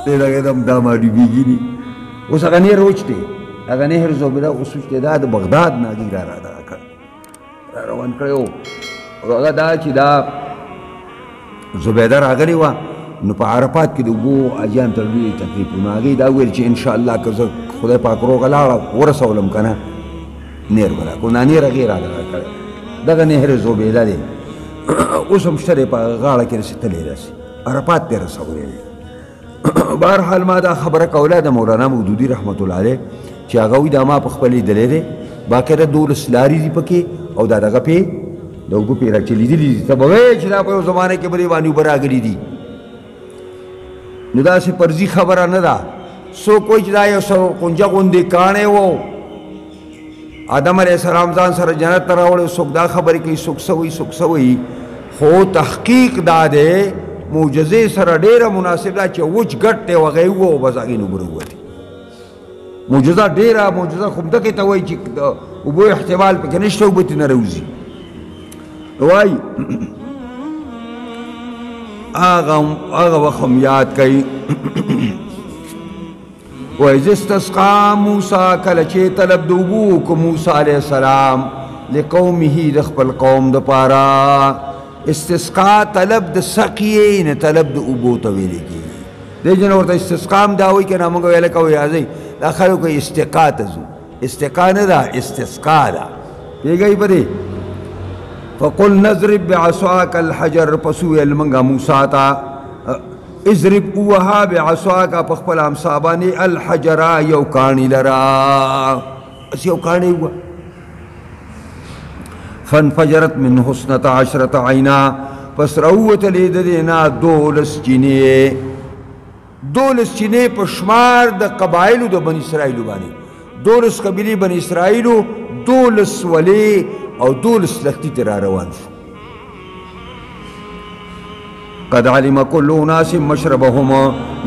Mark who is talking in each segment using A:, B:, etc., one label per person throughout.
A: لکه دم دا معلومیږي ني اوس هغه نهر وچتې هغه نهر زبیده اوس وچتې دا د بغداد نه هغې را روان کړی و هغه دا چې دا زبیده راغلې وه نو په عرفات کې د اوبو حاجیان ته لوی تکلیفونه هغې دا ویل چې انشاءالله که زه خدای پاک روغه لاړه ورسولم که نه نهر به راکړو دا نهر هغې را کړی دغه نهر زبیده دی اوس هم شته دی په غاړه کې رسېدلی راسي عرفات ته رسولی دی بهرحال ما دا خبره کوله د مولانا مودودي رحمت الله علیه چې هغه وایي دا ما په خپل لیدلی دی باقاعده 12 لارې دي پکې او دا دغه پې د اوبو پې راچلیدلي دي ته به وایې چې دا په یو زمانه کې به دې باندې اوبه راغلي دي نو داسې فرضي خبره نه ده څوک وایي چې دا یو قنجه غوندې کاڼی و آدم علیه السلام ځان سره جنت ته راوړی څوک دا خبرې کوي څوک څه وایي څوک څه وایي خو تحقیق دا دی معجزې سره ډېره مناسب ده چې وچ ګټ دی هغې ووه او بس هغې نه اوبه راووتې معجزه ډېره معجزه خو همدغې ته وایي چې د اوبو احتمال پکې نشته اوبه ترې نه راوځي وایي هغه وخت هم یاد کوي وإذ استسقى موسى کله چې طلب د اوبو وکړو موسی علیه السلام لقومه د خپل قوم دپاره استسقا طلب د سقیې نه طلب د اوبو ته ویلې کېږي دې جن ورته استسقا هم دا وایي که نه موږ ویله کوو یاځئ دا خلک وایي استقا ته ځو استقا نه ده استسقا ده پوهېږئ په دې فقل نضرب بعصاک الحجر پس وویل موږ موسی ته اضرب ووهه بعصاک په خپل امسا باندې الحجر یو کاڼي لره بس یو کاڼی ووه فانفجرت منه 12 عینا پس راووتلې د دې نه 12 چینې په شمار د قبایلو د بني اسرائیلو باندې 12 قبیلې بني اسرائیلو 12 ولې او 12 لښتي ته را روان شو قد علم كل اناس مشربهم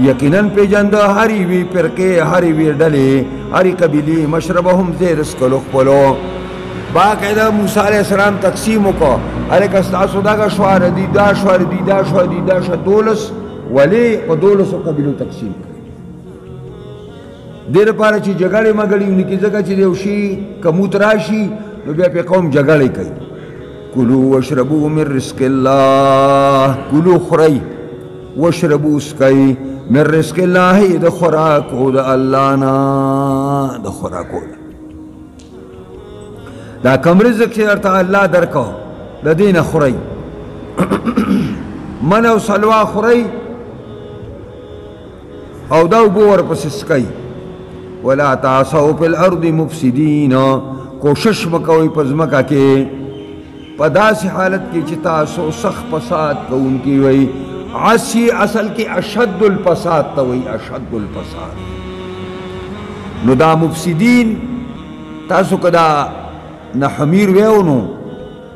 A: یقینا پیژنده هر یوې فرقې هر یوې ډلې هرې قبیلې مشربهم ځای رسکلو خپلو باقاعده موسی علیه السلام تقسیم وکړه هلکه ستاسو دغه شوه ردي دا شوه ردي دا شوه ردي دا شوه 12 ولې په 12 قبیلو تقسیم کړي دې لپاره چې جګړې مګړې ونه کړي ځکه چې یو شي کموت راشي نو بیا پې قوم جګړې کوي کلو واشربو من رزق الله کلو خورئ واشربو اسکئ من رزق الله د خوراکو د الله نه د خوراکو دا کم رزق چې درته الله درکو د دې نه خورئ من او سلوا خورئ او دا اوبه ورپسې څکئ ولا تعصوا فی الارض مفسدین کوشش مه کوئ په ځمکه کې په داسې حالت کې چې تاسو سخت فساد کوونکي وئ عصي اصل کې اشد الفساد ته وئ اشد الفساد نو دا مفسدین تاسو که دا نحمیر ویو نو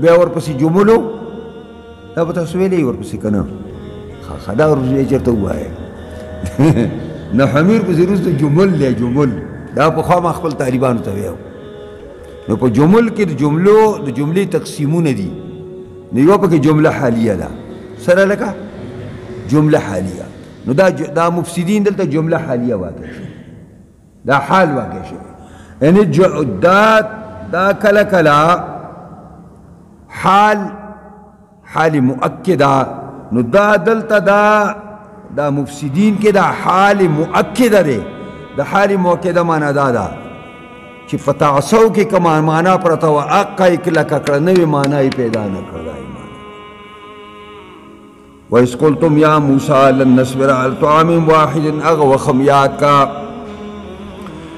A: بیا ورپسې جملو دا به تاسو ویلی ورپسې که نه دا ورپسې چېرته ووایه نحمیر پسې وروسته جمل دی جمل دا پخوا ما خپل طالبانو ته ویو نو په جمل کې د جملې تقسیمونه دي نو یوه پکې جمله حالیه ده سره لکه جمله حالیه نو دا مفسدین دلته جمله حالیه واقع شي دا حال واقع شي یعنی دا کله کله حال مؤکده نو دا دلته دا مفسدین کې دا حال مؤکده دی د حال مؤکده معنا دا ده چې په تعصو کې کومه معنا پرته وه هغه یې کلکه کړه نوې معنا یې پیدا نه کړه وإذ قلتم یا موسی لن نصبر علی طعام واحد هغه وخت هم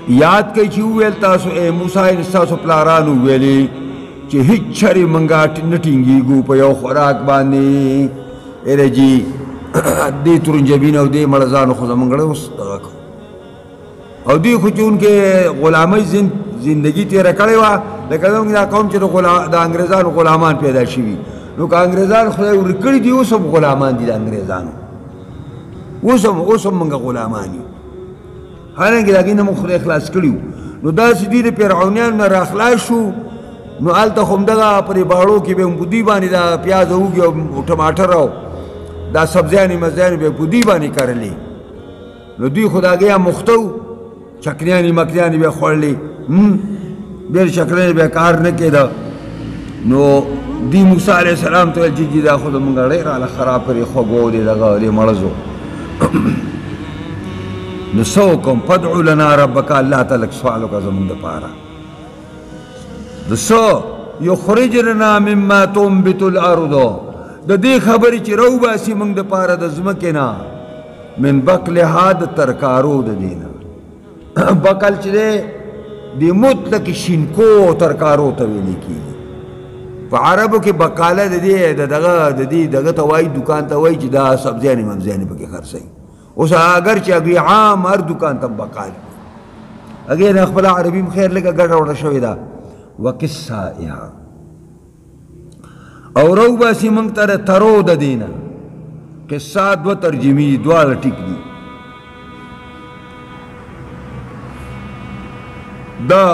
A: یاد کوئ چې وویل تاسو ای موسی ستاسو پلارانو ویلې چې هیڅ چرې موږ نه ټینګېږو په یو خوراک باندې اره جي دې ترنجبین او دې مړزانو خو زموږ اوس دغه او دوی خو چونکې غلامۍ زندګي تېره کړې وه لکه زموږ دا قوم چې د انګریزانو غلامان پیدا شوي نو که انګریزان خدای ورکړي دي اوس هم غلامان دي د انګریزانو اوس هم موږ غلامان یو حالانکې د هغې نه موږ خدای خلاص کړي وو نو داسې دوی د فرعونیانو نه راخلاص شو نو هلته خو همدغه پرې باړو کې به هم په دوی باندې دا پیاز اوږې او ټماټر او دا سبزیانې مزیانې به په دوی باندې کرلې نو دوی خو د هغې هم مخته وو چکنیانې مکنیانې به یې خوړلې ډېر چکنیانې به کار نه کېده نو دی موسی علیه السلام ته ویل چې دا خو زمونږ ډېر راله خراب کړې خوږو دې دغه دې مړزو نو څه وکړم فادعو لنا ربک الله ته لږ سوال وکړه زمونږ دپاره د څه یخرج لنا مما تنبت الارض د دې خبرې چې راوباسي موږ دپاره د ځمکې نه من بقلها د ترکارو د دې نه بقل چې دی د مطلق شینکو ترکارو ته ویلې کېږي په عربو کې بقاله د دې دغه ته وایي دکان ته وایي چې دا سبزیانې مبزیانې پکې خرڅوي اوس اگر چې هغې عام هر دکان ته بقال هغې نه خپله عربي م خیر لږه ګډه وډه شوې ده وقصائها او راوباسي موږ ته د ترو د دې نه قصه دوه ترجمې دي دواړه ټیک دي دا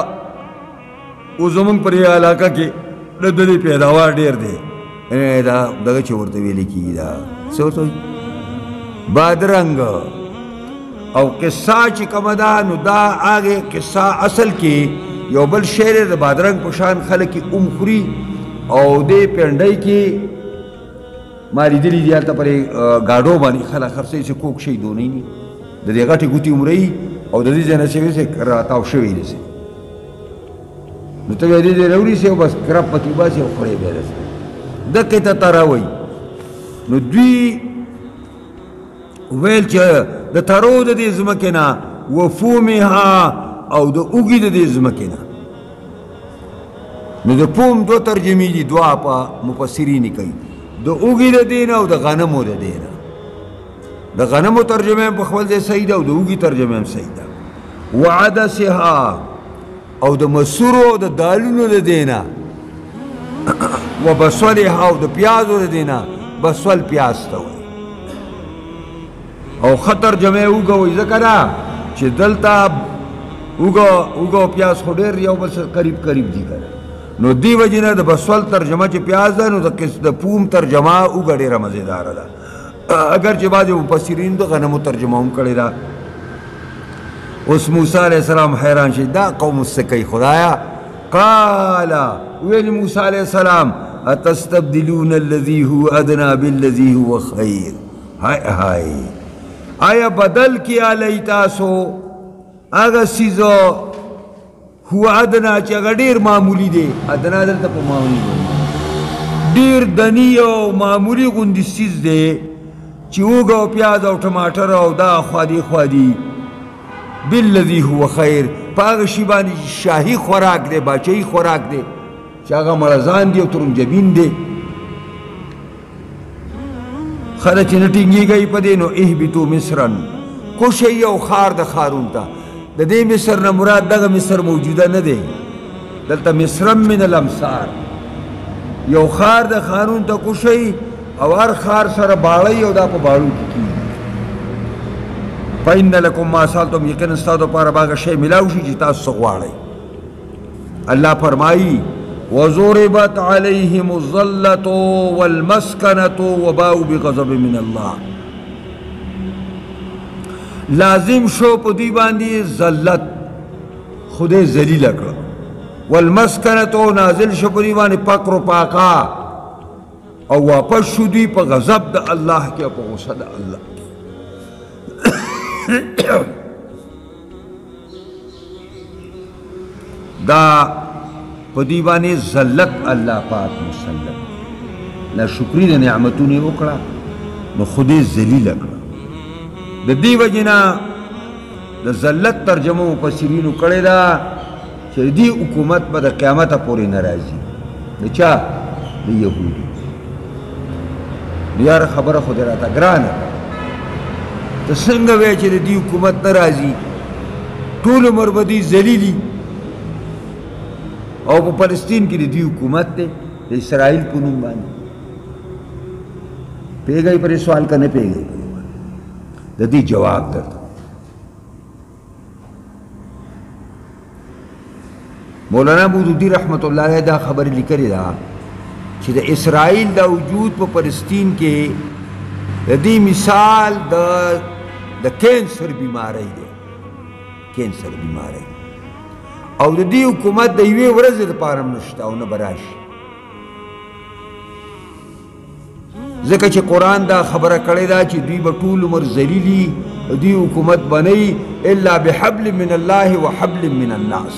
A: اوس زموږ پر یې علاقه کې د دې پیداوار ډېر دی دا دغه چې ورته ویلې کېږي دا څه ورته وایي بادرنګ او قصه چې کومه ده نو دا هغې قصه اصل کې یو بل شی دی د بادرنګ په شان خلک یې اوم خوري او دې پنډۍ کې ما لیدلي دي هلته پرې ګاډو باندې خلک خرڅوي چې کوک شی دونی نه د دې غټې ګوتې عمرهیي او د دې ځای نه چې ویسې راتاو شوي دسې نو ته بیا دې ځای راونیسې او بس کرپ پکې باسې او خورې بیا دسې دقې ته تره وایي نو دوی ویل چې د ترو د دې ځمکې نه وفومها او د اوږې د دې ځمکې نه نو د پوم دوه ترجمې دي دوه په مفسرین کوي د اوږې د دې نه او د غنمو د دې نه د غنمو ترجمه هم په خپل ځای صحیح ده او د اوږې ترجمه هم صحیح ده وعدسها او د مسورو او د دالونو د دې نه وبصلها او د پیازو د دې نه بصل پیاز ته وایي او ښه ترجمه یې اوږه وایي ځکه ده چې دلته اوږه او پیاز خو ډېر یو بل سره قریب قریب دي که نو دې وجې نه د بسول ترجمه چې پیاز ده نو د پوم ترجمه اوږه ډېره مزېداره ده اگر چې بعضې مفسرین د غنمو ترجمه هم کړې ده اوس موسی علیه السلام حیران شي دا قوم څه کوي خدایا قال ویل موسی علیه السلام اتستبدلون الذي هو ادنى بالذي هو خیر های آیا بدل کیا لئی تاسو هغه څیزو هو ادنا چې هغه ډېر معمولي دی ادنا دلته په معمولي دی ډېر دني او معمولي غوندې څیز دی چې اوږه او پیاز او ټماټر او دا خوادي بالذي هو خیر په هغه شي باندې شاهي خوراک دی باچهي خوراک دی چې هغه مړزان دي او ترنجبین دی خله چې نه ټینګېږئ په دې نو اهبطو مصرن کوشئ یو ښار د ښارون ته د دې مصر نه مراد دغه مصر موجوده نه دی دلته مصرم من الامصار یو ښار د ښارون ته کوشئ او هر ښار سره باړئ او دا په باړو کې کېږي فإن لکم ما سألتم یقینا ستاسو دپاره به هغه شی میلاو شي چې تاسو څه غواړئ الله فرمایي وضربت عليهم الذلة والمسكنة وباءوا بغضب من الله لازم شو په دوی باندې ذلت خدای ذلیل کړ والمسکنة نازل شو په دوی باندې فقر و پاقا او واپس شو دوی په غضب د الله کې او په غصه د الله دا په دوی باندې ذلت الله پاک مسلط ناشکري د نعمتونو یې وکړه نو خدای ذلیله کړه د دې وجې نه د ذلت ترجمه مفسرینو کړې ده چې دې حکومت به د قیامته پورې نه راځي د چا د یهودو یاره خبره خو دې راته ګرانه ته څنګه وایې چې د دې حکومت نه راځي ټول عمر به دوی ذلیلي او په فلسطین کې د دې حکومت دی د اسرائیل په نوم باندې پیږئ پرې سوال که نه پیږئ د دې جواب درته مولانا مودودی رحمت الله علیه دا خبر لیکلی دا چې د اسرائیل دا وجود په فلسطین کې د دې مثال د کینسر بیماری دی، کینسر بیماری، او د دې حکومت د یوې ورځې لپاره هم نشته او نه به راشي، ځکه چې قرآن دا خبره کړې ده چې دوی به ټول عمر ذلیلي، دوی حکومت بنئ الا بحبل من الله وحبل من الناس،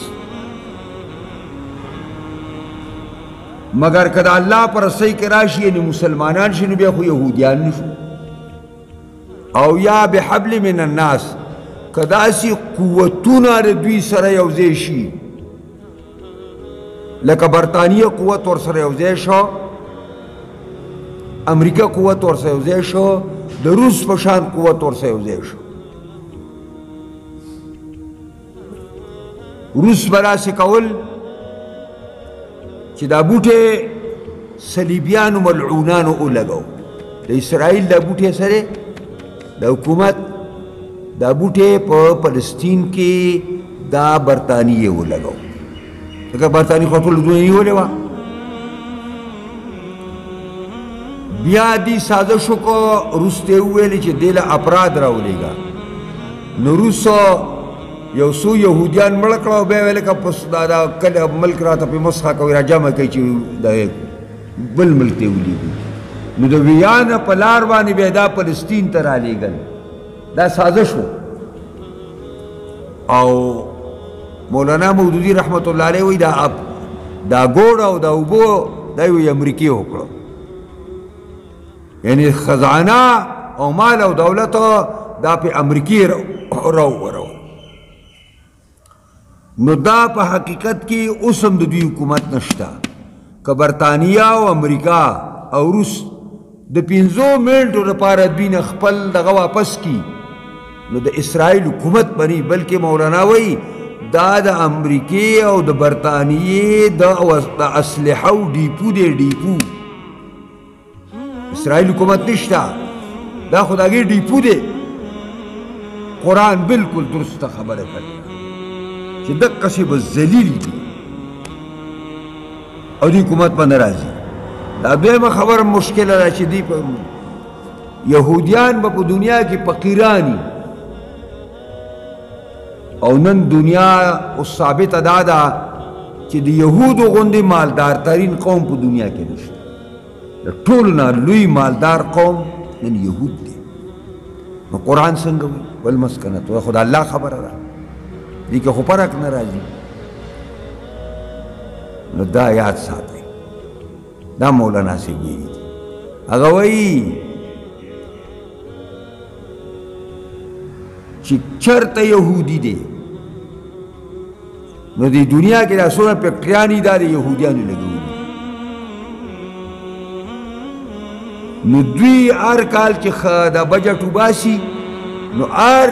A: مگر که د الله پر رسۍ کې راشي یعنې مسلمانان شي نو بیا خو یهودیان نشو، او یا بحبل من الناس که داسې قوتونه د دوی سره یو ځای شي، لکه برطانیه قوت ورسره یو ځای شو، امریکا قوت ورسره یو ځای شو، د روس په شان قوت ورسره یو ځای شو، روس به داسې کول چې دا بوټی صلیبیانو ملعونانو ولګو، د اسرائیل دا بوټی سره د حکومت دا بوټی په فلسطین کې دا برطانیې ولګو، ځکه برطانیې خو ټوله دنیا نیولې وه، بیا دې سازش وکړو، روس ته یې وویلې چې دې له افراد راولېږه، نو روسو یو څو یهودیان مړه کړه او بیا ویل که پس دا کله ملک راته پې مسخه کوي راجمع کوي چې د بل ملک ته ولیږي، نو د ویانه په لار باندې بیا دا فلسطین ته رالیږل، دا سازش و، او مولانا مودودی رحمت الله علیه وایي دا ګوړ او دا اوبه دا یې امریکې وکړه، یعنې خزانه او مال او دولت دا په امریکې راوورو، نو دا په حقیقت کې اوس هم د دوی حکومت نشته، که برطانیه او امریکا او روس د 5 منټو لپاره دوی نه خپل دغه واپس کی نو د اسرائیل حکومت بني، بلکې مولانا وایي دا د امریکې او د برطانیې د اسلحه او ډیپو دی، ډیپو اسرائیل حکومت نشته، دا خو د هغې ډیپو دی، قرآن بالکل درسته خبره کړې چې دقسې به ذلیل دي او د حکومت به نه راځي، دا دویمه خبره مشکله ده چې دوی یهودیان به په دنیا کې فقیرانی، او نن دنیا اوس ثابته دا ده چې د یهودو غوندې مالدار ترین قوم په دنیا کې نشته، د ټولو نه لوی مالدار قوم نن یهود دی، نو قرآن څنګه وایي والمسکنة، خو د الله خبره ده، دې کې خو فرق نه راځي، نو دا یاد ساتئ، دا مولانا صاحب ویلي دي، هغه وایي چې چرته یهودي دی نو د دنیا کې دا څومره فیکټریانې دا د یهودیانو لګولي، نو دوی هر کال چې دا بجټ وباسي نو هر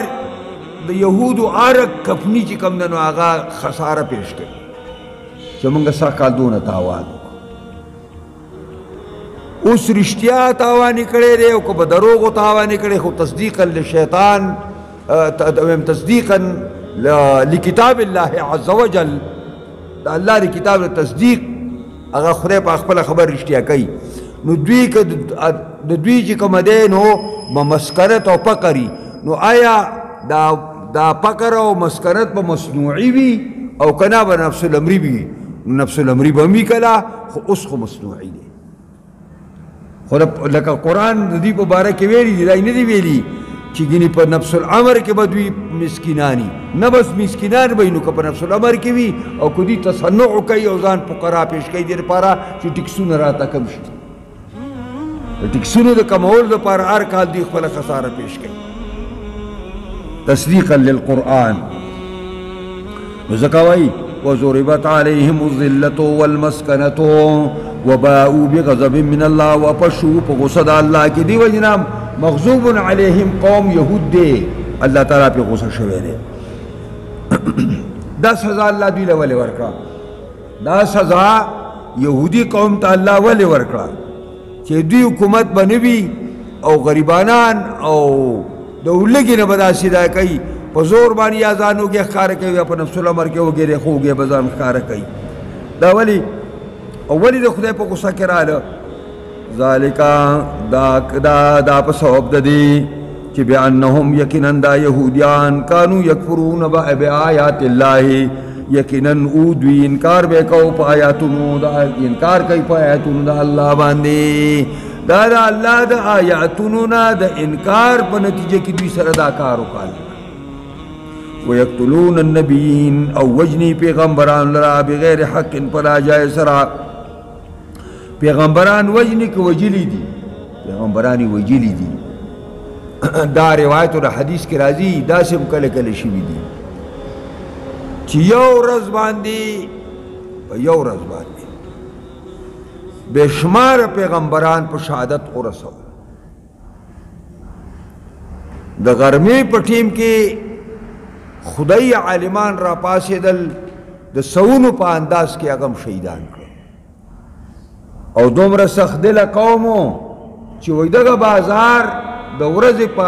A: د یهودو هر کفني چې کوم ده نو هغه خساره پیش کوي چې موږ سږ کال دونه تاوان وکړو، اوس رښتیا تاوان یې کړی دی او که په دروغو تاوان یې کړی، خو تصدیقا لشیطان تصدیقا لکتاب الله عز وجل، د الله د کتاب تصدیق هغه خدای په خپله خبر رښتیا کوي، نو دوی که د دوی چې کومه دی نو مسکنت او فقري، نو آیا دا فقر او مسکنت په مصنوعي وي او که نه به نفس الامري وي، نفس الامري به هم وي کله، خو اوس خو مصنوعي دی، خو لکه قرآن د دوی په باره کې ویلي دي، دا یې نه دي ویلي چې ګینې په نفس الامر کې به دوی مسکینانی، نه بس مسکینان به وي، نو که په نفس الامر کې وي او که دوی تصنع کوي او ځان فقرا پیش کوي دې لپاره چې ټکسونه راته کم شي، د ټکسونو د کمولو لپاره هر کال دوی خپله خساره پیش کوي تصدیقا للقرآن، نو ځکه وایي وضربت عليهم الذلة والمسكنة وباءوا بغضب من الله، وپشو په غصه د الله کې، دی وجنا مغضوب علیهم قوم یهود دی، الله تعالی په غصه شوی دی، دا سزا الله دوی له ولې ورکړه، دا سزا یهودي قوم ته الله ولې ورکړه چې دوی حکومت به نه وي او غریبانان او د ولږې نه به داسې دا کوي په زور باندې اذان وکړي ښکاره کوي یا په نفس الامر کې وګیرې خو وګې به ځان ښکاره کوي دا ولې او ولې د خدای په غصه کې راله ذالک دا په سبب د دې چې بأنهم یقینا دا یهودیان کانو یکفرون بآیات الله یقینا او دوی انکار به کو په آیاتونو دا انکار کوي په آیاتونو د الله باندې دا د الله د آیاتونو نه د انکار په نتیجه کې دوی سره دا کار وکړ ويقتلون النبيين او وجني پیغمبران لرا بغیر حق پلا جائز سرا پیغمبران وجنی کو وجلی دی پیغمبرانی وجلی دی دا روایت اور حدیث کی راضی دا سم کله کله شوی دی چې یو ورځ باندې بشمار پیغمبران په شهادت ورسول د غرمې په ټیم کې خدای عالمان را پاسېدل د سونو په انداز کې هغه شهیدان کړ او دومره سخت دله قومو چې وای دغه بازار د ورځې په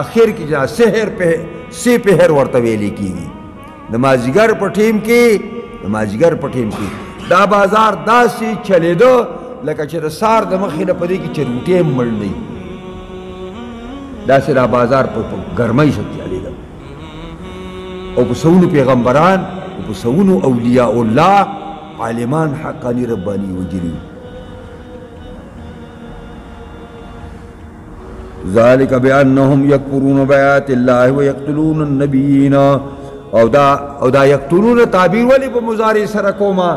A: اخر کې جا سحر په سی پهر ورته ویلې کېږي د مازیګر په ټیم کې دا بازار داسې چلېدو لکه چې د سار د مخې نه په دې کې چروټې مړ نه وي داسې دا بازار په ګرمۍ سره چلېده او په سونو پیغمبران او په سونو اولیاء الله عالمان حقانی ربانی وجلی ذالک بأنهم یکفرون بآیات الله ویقتلون النبیین او دا یقتلون تعبیر ولی په مضارع سره کوما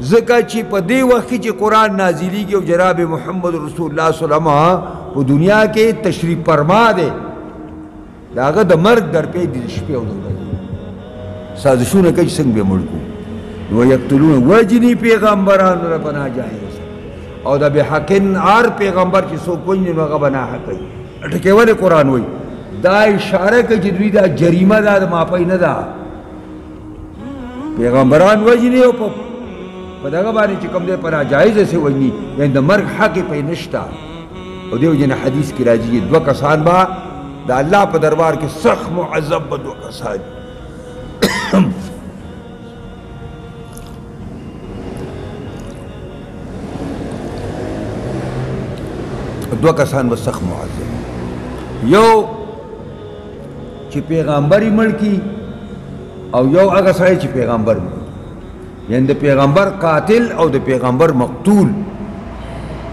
A: ځکه چې په دې وخت کې چې قرآن نازلیږي او جناب محمد رسول الله صلی الله علیه وسلم په دنیا کې تشریف فرما دی دا هغه د مرګ درپې د شپې او د ورځې سازشونه کوي څنګه به مړ کړو نو یقتلون وجني پیغمبران را پناه جایز او دا به حقن هر پیغمبر چې څوک وجني نو هغه بنا حق کوي ټکیواله قرآن وایي دا اشاره کوي چې دوی دا جریمه ده د معافی نه ده پیغمبران وجني او په دغه باندې چې کوم دی پناه جایزه سي وجني یعنې د مرګ حق یې پرې نشته او دیو جن حدیث کی راځي دوه کسان با د الله په دربار کې سخت معذب به دوه کسان دوه کسان به سخت معذب یو چې پیغمبري مړ کی او یو هغه سړی چې پیغمبر مړ یعنی د پیغمبر قاتل او د پیغمبر مقتول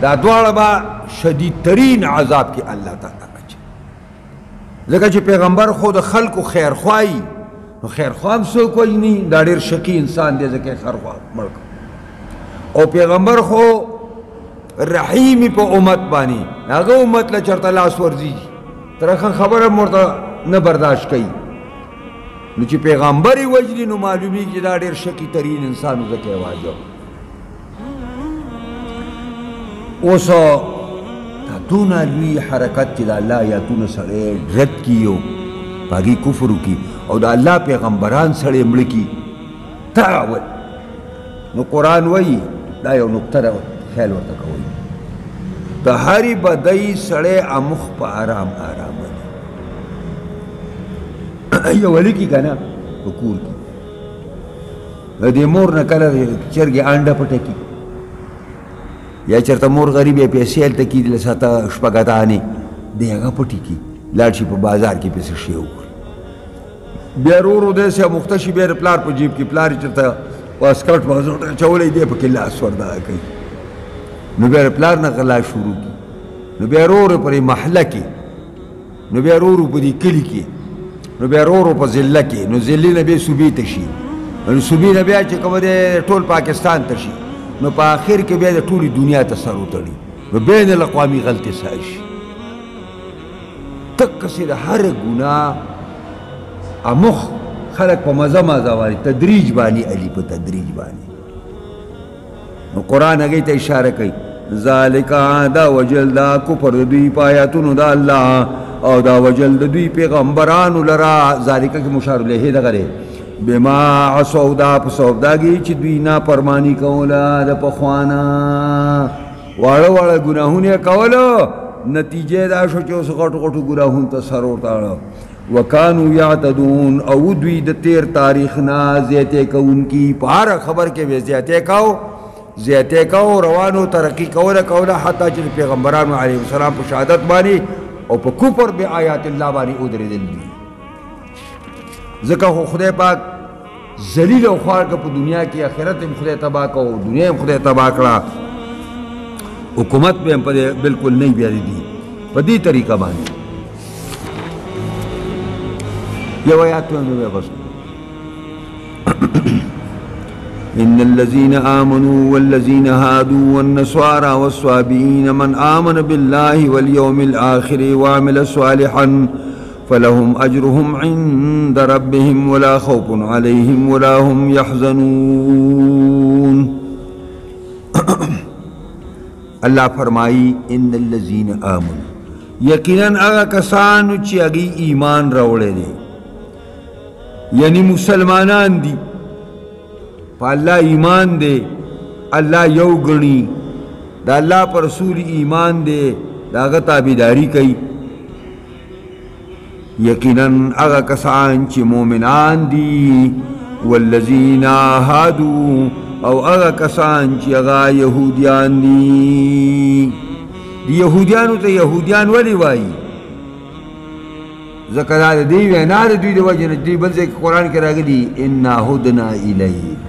A: دا دواړه به شدید ترین عذاب کی اللہ تعالی بچ ځکه چې پیغمبر خو د خلکو خیرخواهی نو خیرخواه هم څوک وژني دا ډېر شقي انسان دی ځکه یې خیرخواه مړ او پیغمبر خو رحیمی په امت باندې هغه امت له چېرته لاس ورځي ترخه خبره هم ورته نه برداشت کوي نو چې پیغمبر یې وژني نو معلومیږي چې دا ډېر شقي ترین انسان و ځکه یې واجب اوس دا دونه لوی حرکت چې د الله آیاتونه سړی رد کي او په هغې کفر وکړي او د الله پیغمبران سړی مړه کي تعاون نو قرآن وایي دا یو نقطه ده خیال ورته کوئ د هرې بدۍ سړی امخ په آرام آرام باندې یو ولیکي که نه په کور کې د دې مور نه کله چرګې انډه پټه کي یا چرته مور غریب یې پیسې هلته کي ساته شپږ اتانې دی هغه پټې کي لاړ شي په بازار کې پیسې شی وکړي بیا ورو ورو داسې اموخته شي بیا د پلار په جیب کې پلار یې چېرته واسکټ واسکټ اچولی دی پکې لاس وردغه کوي نو بیا د پلار نه غلا شروع کړي نو بیا ورو ورو په دې محله کې نو بیا ورو ورو په دې کلي کې نو بیا ورو ورو په ضلع کې نو ضلعې نه بیا صوبې ته شي نو صوبې نه بیا چې کوم دی ټول پاکستان ته شي نو په آخر کې بیا د ټولې دنیا ته سر وتړي نو بین الاقوامي غلطې سای شي دقسې د هره ګناه امخ خلک په مزه مزه باندې تدریج باندې علي په تدریج باندې نو قرآن هغې ته اشاره کوي ذالک دا وجل دا کفر د دوی په آیاتونو د الله او دا وجل د دوی پیغمبرانو لرا ذالکه کې مشار الیه دغه دی بما عصوا دا په سبب داږي چې دوی نافرماني کوله د پخوانه واړه واړه ګناهونه یې کولو نتیجه دا شو چې اوس غټو غټو ګناهونو ته سر ورتاړه وکانو یعتدون او دوی د تیر تاریخ نه زیاته کوونکي په هر خبر کې به زیاته کو روانو ترقی کوله حتی چې پیغمبرانو علیه السلام په شهادت باندې او په کفر به آیات الله باندې ودرېدل دي ځکه خو خدای پاک ذلیل او خوار که په دنیا کې آخرت هم خدای تباه کو دنیا هم خدای تباه کړه حکومت به هم په بالکل نه بیا دي په دې طریقه باندې یو آیات نو بس إن الذين آمنوا والذين هادوا والنصارى والصابئين من آمن بالله واليوم الآخر وعمل صالحا فلهم أجرهم عند ربهم ولا خوف عليهم ولا هم يحزنون الله فرمائی ان الذين آمنوا یقیناً اغا کسانو چی اگی ایمان روڑے دے یعنی مسلمانان دی پا اللہ ایمان دے اللہ یو گنی دا اللہ پر رسول ایمان دے دا اغا تابداری کئی یقیناً اغا کسان چی مومنان دی والذین آہادو او اغا کسان چی اغا یہودیان دی یہودیانو تا یہودیان ولی وائی ذکر آدھا دی وینار دوی دو وجہ نجدی بلزے قرآن کے راگی دی انا ہدنا الیک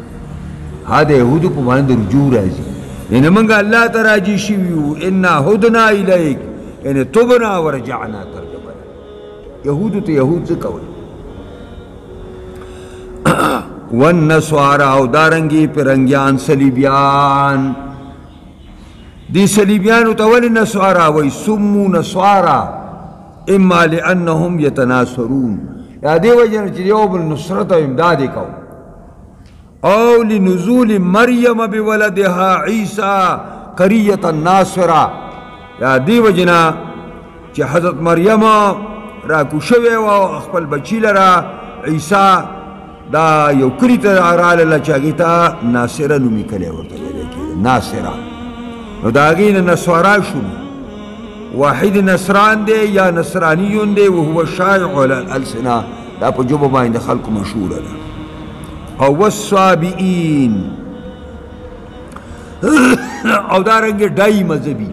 A: هذا يهود بمعنى رجوع رازي يعني منغا الله تراجي شويو إنا هدنا إليك يعني تبنا ورجعنا ترجمة يهود يهود زكوي والنصارى او دارنگي پرنگيان سليبيان دي سليبيان تولي النصارى ويسموا نصارى إما لأنهم يتناصرون يا دي وجه نجريو بالنصرة وامدادي كو او لنزول مریم بولدها عیسیٰ قریة الناصرہ یا دی وجنا چی حضرت مریم راکو شوے و اخپل بچی لرا عیسیٰ دا یو کری تا رالالا چاگیتا ناصرہ نمی کلے ورطا لیکن ناصرہ نو داگین نصوارا شنو واحد نصران دے یا نصرانیون دے وهو شائع الالسنہ دا پا جبو مائند خلق مشہور ہے او والصابئین او دارنگے ڈائی مذہبی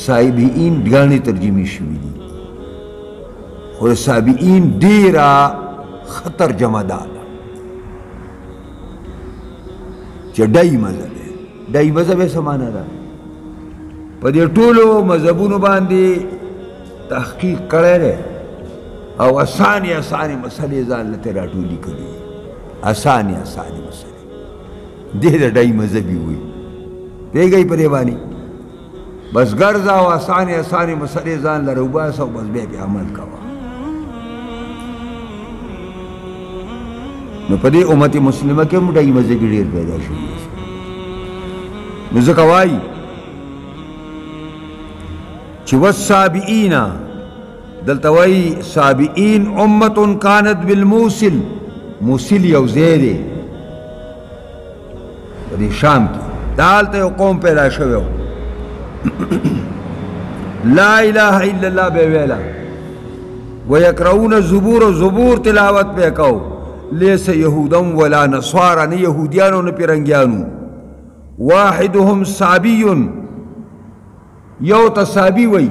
A: صابئین گانے ترجمے شوی دی اور صابئین دیرا خطر جمع دادا چا ڈائی مذہب ہے سمانا دا پا دیر طولو مذہبونو باندے تحقیق کرے رہے او آسانی مسئلے زان لتے راٹولی کری آسانی مسئلے دیر ڈائی مذہبی ہوئی دے گئی پریوانی بس گرزا و آسانی مسئلے زان لروبا سو بس بے پہ عمل کوا نو پدے امت مسلمہ کے ڈائی مذہبی دیر پیدا شوئی نو زکوائی چی والصابئین دلتوائی صابئین امت کانت بالموصل موصل یو زیدے دی شام کی دالتا یو قوم پیدا شوئے لا الہ الا اللہ بے ویلا ویقرؤون زبور تلاوت پہ کہو لیس یہودن ولا نصارا نی یہودیانو نی پیرنگیانو واحدهم صابیون یو تصابی وی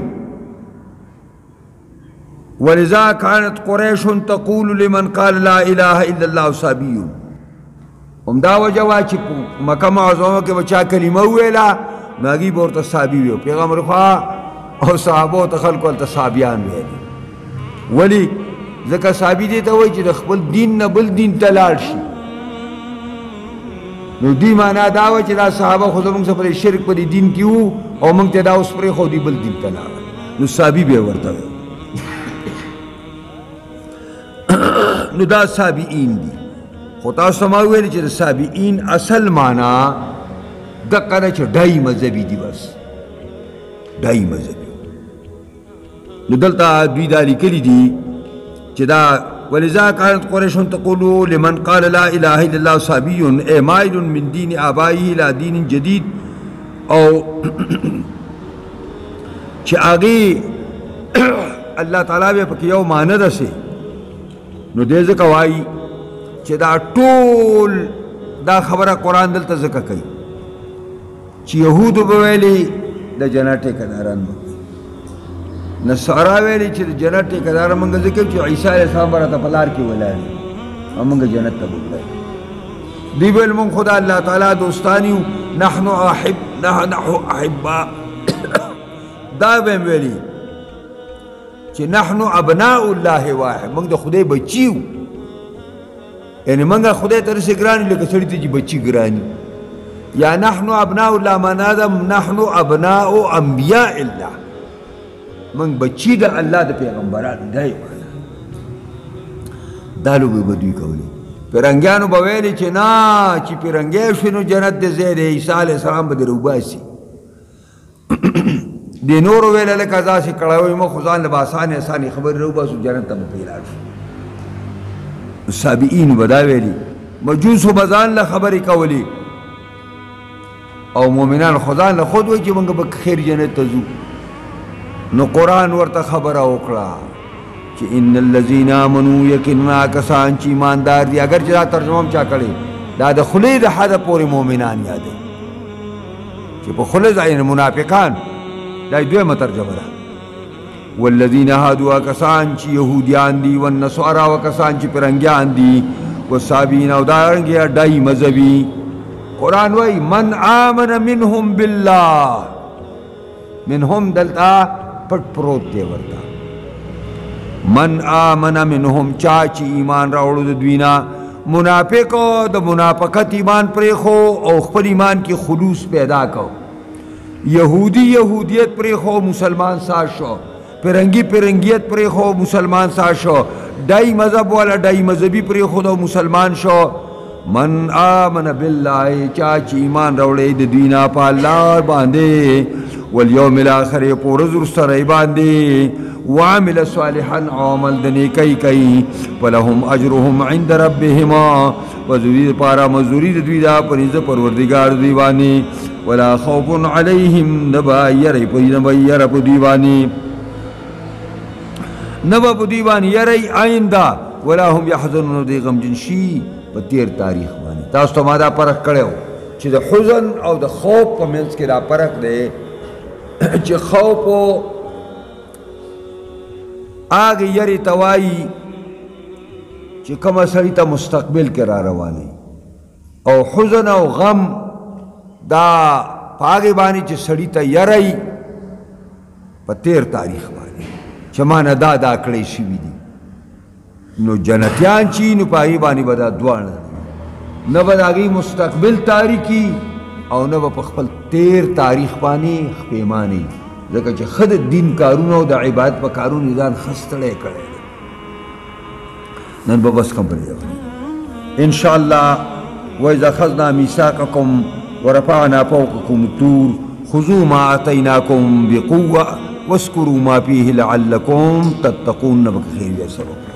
A: ولذا كانت قريش تقول لمن قال لا اله الا الله صابي دا وجوا چې مکه معظمه کې بچا کلمه ویلا ناګي ورته صابي ویو پیغمبر خوا او صحابه ته خلکو ته صابيان ویل ولی ځکه صابي دي ته وایي چې د خپل دین نه بل دین ته لاړ شي نو دی معنا دا و چې دا صحابه خو زموږ سره شرک په دین کې وو او موږ ته دا اوس پرې خو دی بل دین ته لاړ نو صابي به ورته نو دا صابئین دی خطا سماویلی چه دا صابئین اصل مانا دقنا چه ڈائی مذہبی دی بس ڈائی مذہبی نو دلتا دوی دالی کلی دی چه دا ولذا كانت قريش تقول لمن قال لا اله الا الله صابي مائل من دين آبائه الى دين جديد او چې هغې الله تعالی به پکې یو معنی دسې نو دې ځکه وایي چې دا ټول دا خبره قرآن دلته ځکه کوي چې یهودو به ویلي د جنت ټیکهداران به نصارا ویلي چې د جنت ټیکهداران موږ ځکه چې عیسی علیه السلام به راته په لار کې ولاړ او موږ جنت ته بوتلی دی ویل موږ خو د الله تعالی دوستان یو نحن احبا دا به یې ویلي چې نحن ابناء الله واحد موږ د خدای بچي یو یعنی موږ خدای ته رسې ګران یو لکه سړي ته چې بچي ګران یا نحن ابناء الله معنا ده نحن ابناء انبیاء الله موږ بچي د الله د پیغمبرانو دی دا لوبې به دوی کولې پیرنګیانو به ویلې چې نه چې پیرنګی شوي نو جنت د ځای دی عیسی علیه السلام به دې راوباسي دې نورو ویله لکه داسې کړی مو خو ځان له به اسانې اسانې خبرې راوباسو جنت ته به پرې لاړ شو سابعینو به دا ویلي مجوسو به ځان له خبرې کولې او مؤمنان خو ځان له خود وایي چې موږ به خیر جنت ته ځو نو قرآن ورته خبره وکړه چې ان الذین آمنوا یقینا کسان چې ایماندار دي اگر چې دا ترجمه هم چا کړې دا د خولې د حده پورې مؤمنان یادوي چې په خوله ځای منافقان دا دویمه ترجمه ده والذین هادوا کسان چې یهودیان دي والنصارا وکسان چې پرنګیان دي والصابین او دارنګې ډای مذهبي قرآن وایي من آمن منهم بالله منهم دلته پټ پروت دی ورته من آمن منهم چا چې ایمان راوړو د دوی نه منافق د منافقت ایمان پرېښو او خپل ایمان کې خلوص پیدا کو یهودی یهودیت پرېښو مسلمان ساز شو پرنګي پرنګیت پرېښو مسلمان ساز شو ډای مذهب والا ډای مذهبي پرېښود او مسلمان شو من آمن بالله چا چې ایمان راوړی د دوی نه په الله باندې والیوم الاخر په ورځ وروسته باندې وعمل صالحا عمل د نیکۍ کوي فلهم اجرهم عند ربهما وزوی لپاره مزدوري د دوی دا په نزد پروردګار دوی باندې ولا خوف علیهم نبا یری په دوی باندې نبا په دوی باندې یری آینده ولا هم یحزنون دوی غمجن شي په تیر تاریخ باندې تاسو ته ما دا فرق کړی چې د حزن او د خوف په منځ کې دا فرق دی چې خوف آگے یری توائی چې کومه سړی ته مستقبل کې را رواني او حزن او غم دا پاګې باندې چې سړی ته یری په تیر تاریخ باندې چې ما نه دا کړی شوي دي نو جنتیان چې نو پاګې باندې به دا دواړه نه به د هغې مستقبل تاریخي او نه به په خپل تیر تاریخ باندې پښیماني ځکه چې ښه د دین کارونه او د عبادت په کارونو ځان ښه ستړی کړی دی نن به بس کم پرېږدو انشاءالله وإذا أخذنا ميثاقكم ورفعنا فوقكم الطور خذوا ما آتيناكم بقوة واذكروا ما فيه لعلكم تتقون بخير يسرون